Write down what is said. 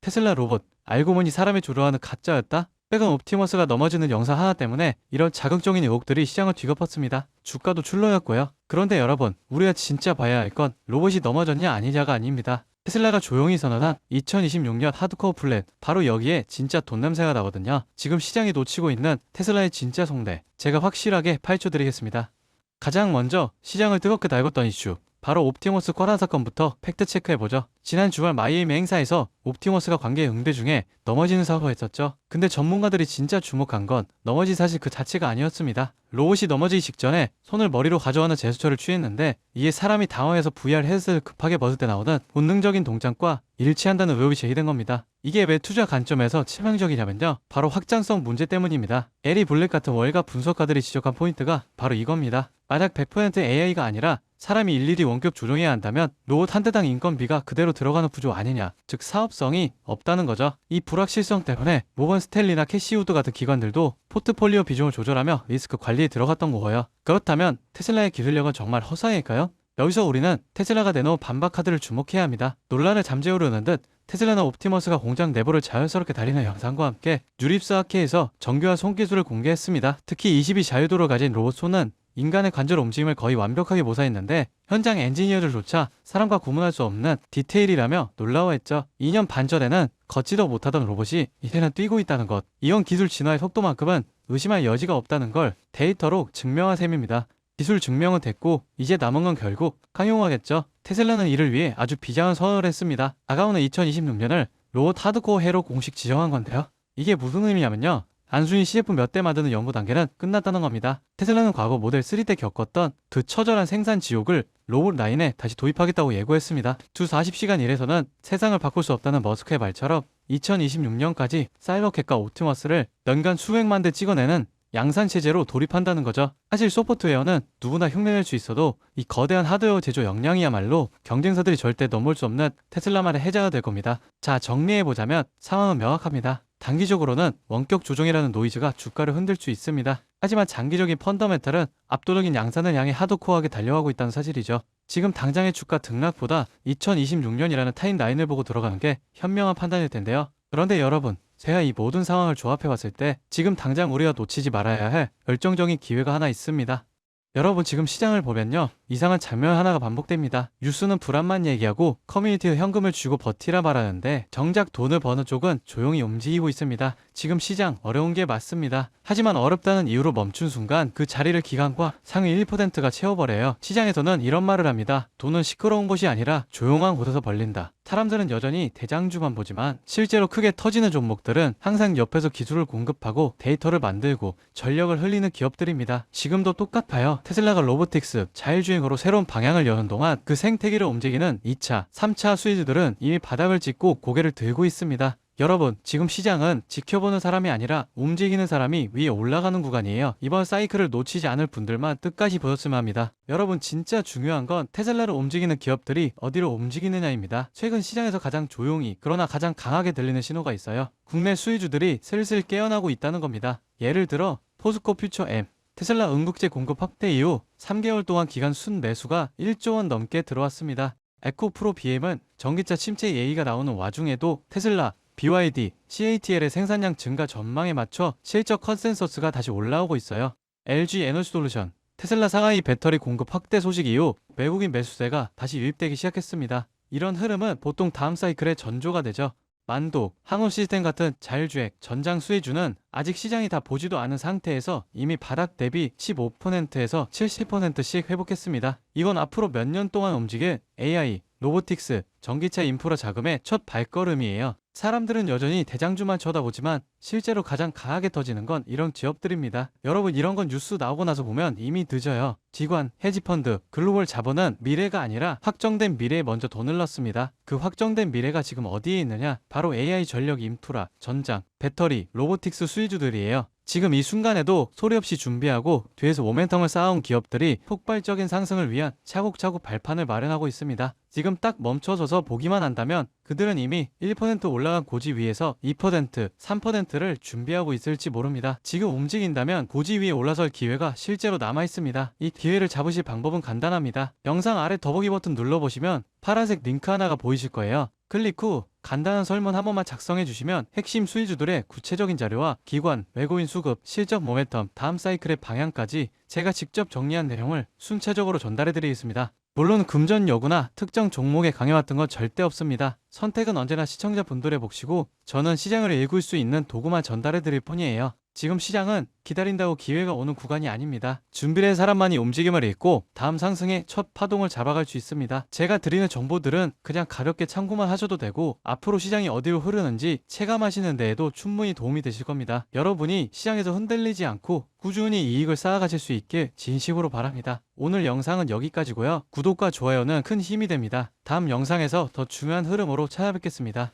테슬라 로봇, 알고 보니 사람이 조종하는 가짜였다? 최근 옵티머스가 넘어지는 영상 하나 때문에 이런 자극적인 의혹들이 시장을 뒤덮었습니다. 주가도 출렁였고요. 그런데 여러분, 우리가 진짜 봐야 할 건 로봇이 넘어졌냐 아니냐가 아닙니다. 테슬라가 조용히 선언한 2026년 하드코어 플랜, 바로 여기에 진짜 돈 냄새가 나거든요. 지금 시장이 놓치고 있는 테슬라의 진짜 속내, 제가 확실하게 파헤쳐드리겠습니다. 가장 먼저 시장을 뜨겁게 달궜던 이슈, 바로 옵티머스 쿼란 사건부터 팩트 체크해보죠. 지난 주말 마이애미 행사에서 옵티머스가 관계 응대 중에 넘어지는 사고가 있었죠. 근데 전문가들이 진짜 주목한 건 넘어진 사실 그 자체가 아니었습니다. 로봇이 넘어지기 직전에 손을 머리로 가져가는 제스처를 취했는데, 이에 사람이 당황해서 VR 헤드셋을 급하게 벗을 때 나오는 본능적인 동작과 일치한다는 의혹이 제기된 겁니다. 이게 왜 투자 관점에서 치명적이냐면요, 바로 확장성 문제 때문입니다. 에리 블랙 같은 월가 분석가들이 지적한 포인트가 바로 이겁니다. 만약 100% AI가 아니라 사람이 일일이 원격 조종해야 한다면 로봇 한 대당 인건비가 그대로 들어가는 구조 아니냐, 즉 사업성이 없다는 거죠. 이 불확실성 때문에 모건 스탠리나 캐시우드 같은 기관들도 포트폴리오 비중을 조절하며 리스크 관리에 들어갔던 거고요. 그렇다면 테슬라의 기술력은 정말 허사일까요? 여기서 우리는 테슬라가 내놓은 반박 카드를 주목해야 합니다. 논란을 잠재우려는 듯 테슬라는 옵티머스가 공장 내부를 자연스럽게 달리는 영상과 함께 뉴립스 하케에서 정교한 손기술을 공개했습니다. 특히 22 자유도를 가진 로봇 손은 인간의 관절 움직임을 거의 완벽하게 모사했는데, 현장 엔지니어들조차 사람과 구분할 수 없는 디테일이라며 놀라워했죠. 2년 반 전에는 걷지도 못하던 로봇이 이제는 뛰고 있다는 것, 이런 기술 진화의 속도만큼은 의심할 여지가 없다는 걸 데이터로 증명한 셈입니다. 기술 증명은 됐고 이제 남은 건 결국 강용하겠죠. 테슬라는 이를 위해 아주 비장한 선언을 했습니다. 다가오는 2026년을 로봇 하드코어 해로 공식 지정한 건데요. 이게 무슨 의미냐면요, 단순히 CF 몇 대 만드는 연구 단계는 끝났다는 겁니다. 테슬라는 과거 모델 3 때 겪었던 그 처절한 생산 지옥을 로봇 라인에 다시 도입하겠다고 예고했습니다. 주 40시간 일에서는 세상을 바꿀 수 없다는 머스크의 말처럼 2026년까지 사이버캣과 옵티머스를 연간 수백만 대 찍어내는 양산 체제로 돌입한다는 거죠. 사실 소프트웨어는 누구나 흉내낼 수 있어도 이 거대한 하드웨어 제조 역량이야말로 경쟁사들이 절대 넘볼 수 없는 테슬라만의 해자가 될 겁니다. 자, 정리해보자면 상황은 명확합니다. 단기적으로는 원격 조종이라는 노이즈가 주가를 흔들 수 있습니다. 하지만 장기적인 펀더멘탈은 압도적인 양산을 향해 하드코어하게 달려가고 있다는 사실이죠. 지금 당장의 주가 등락보다 2026년이라는 타임라인을 보고 들어가는 게 현명한 판단일 텐데요. 그런데 여러분, 제가 이 모든 상황을 조합해봤을 때 지금 당장 우리가 놓치지 말아야 할 결정적인 기회가 하나 있습니다. 여러분, 지금 시장을 보면요, 이상한 장면 하나가 반복됩니다. 뉴스는 불안만 얘기하고 커뮤니티에 현금을 쥐고 버티라 말하는데, 정작 돈을 버는 쪽은 조용히 움직이고 있습니다. 지금 시장 어려운 게 맞습니다. 하지만 어렵다는 이유로 멈춘 순간 그 자리를 기관과 상위 1%가 채워버려요. 시장에서는 이런 말을 합니다. 돈은 시끄러운 곳이 아니라 조용한 곳에서 벌린다. 사람들은 여전히 대장주만 보지만 실제로 크게 터지는 종목들은 항상 옆에서 기술을 공급하고 데이터를 만들고 전력을 흘리는 기업들입니다. 지금도 똑같아요. 테슬라가 로보틱스, 자율주행으로 새로운 방향을 여는 동안 그 생태계를 움직이는 2차, 3차 수혜주들은 이미 바닥을 찍고 고개를 들고 있습니다. 여러분, 지금 시장은 지켜보는 사람이 아니라 움직이는 사람이 위에 올라가는 구간이에요. 이번 사이클을 놓치지 않을 분들만 끝까지 보셨으면 합니다. 여러분, 진짜 중요한 건 테슬라를 움직이는 기업들이 어디로 움직이느냐입니다. 최근 시장에서 가장 조용히 그러나 가장 강하게 들리는 신호가 있어요. 국내 수혜주들이 슬슬 깨어나고 있다는 겁니다. 예를 들어 포스코 퓨처 M, 테슬라 응급제 공급 확대 이후 3개월 동안 기간 순매수가 1조 원 넘게 들어왔습니다. 에코프로 BM은 전기차 침체 얘기가 나오는 와중에도 테슬라, BYD, CATL의 생산량 증가 전망에 맞춰 실적 컨센서스가 다시 올라오고 있어요. LG 에너지솔루션, 테슬라 상하이 배터리 공급 확대 소식 이후 외국인 매수세가 다시 유입되기 시작했습니다. 이런 흐름은 보통 다음 사이클의 전조가 되죠. 만도, 항우 시스템 같은 자율주행, 전장 수혜주는 아직 시장이 다 보지도 않은 상태에서 이미 바닥 대비 15%에서 70%씩 회복했습니다. 이건 앞으로 몇 년 동안 움직일 AI, 로보틱스, 전기차 인프라 자금의 첫 발걸음이에요. 사람들은 여전히 대장주만 쳐다보지만 실제로 가장 강하게 터지는 건 이런 기업들입니다. 여러분, 이런 건 뉴스 나오고 나서 보면 이미 늦어요. 기관, 헤지펀드, 글로벌 자본은 미래가 아니라 확정된 미래에 먼저 돈을 넣습니다. 그 확정된 미래가 지금 어디에 있느냐? 바로 AI 전력 인프라, 전장, 배터리, 로보틱스 수혜주들이에요. 지금 이 순간에도 소리 없이 준비하고 뒤에서 모멘텀을 쌓아온 기업들이 폭발적인 상승을 위한 차곡차곡 발판을 마련하고 있습니다. 지금 딱 멈춰서서 보기만 한다면 그들은 이미 1% 올라간 고지 위에서 2%, 3%를 준비하고 있을지 모릅니다. 지금 움직인다면 고지 위에 올라설 기회가 실제로 남아있습니다. 이 기회를 잡으실 방법은 간단합니다. 영상 아래 더보기 버튼 눌러보시면 파란색 링크 하나가 보이실 거예요. 클릭 후 간단한 설문 한 번만 작성해 주시면 핵심 수의주들의 구체적인 자료와 기관, 외국인 수급, 실적 모멘텀, 다음 사이클의 방향까지 제가 직접 정리한 내용을 순차적으로 전달해 드리겠습니다. 물론 금전 여부나 특정 종목에 강해왔던 건 절대 없습니다. 선택은 언제나 시청자분들의 몫이고 저는 시장을 읽을 수 있는 도구만 전달해 드릴 뿐이에요. 지금 시장은 기다린다고 기회가 오는 구간이 아닙니다. 준비된 사람만이 움직임을 읽고 다음 상승의 첫 파동을 잡아갈 수 있습니다. 제가 드리는 정보들은 그냥 가볍게 참고만 하셔도 되고 앞으로 시장이 어디로 흐르는지 체감하시는 데에도 충분히 도움이 되실 겁니다. 여러분이 시장에서 흔들리지 않고 꾸준히 이익을 쌓아가실 수 있길 진심으로 바랍니다. 오늘 영상은 여기까지고요. 구독과 좋아요는 큰 힘이 됩니다. 다음 영상에서 더 중요한 흐름으로 찾아뵙겠습니다.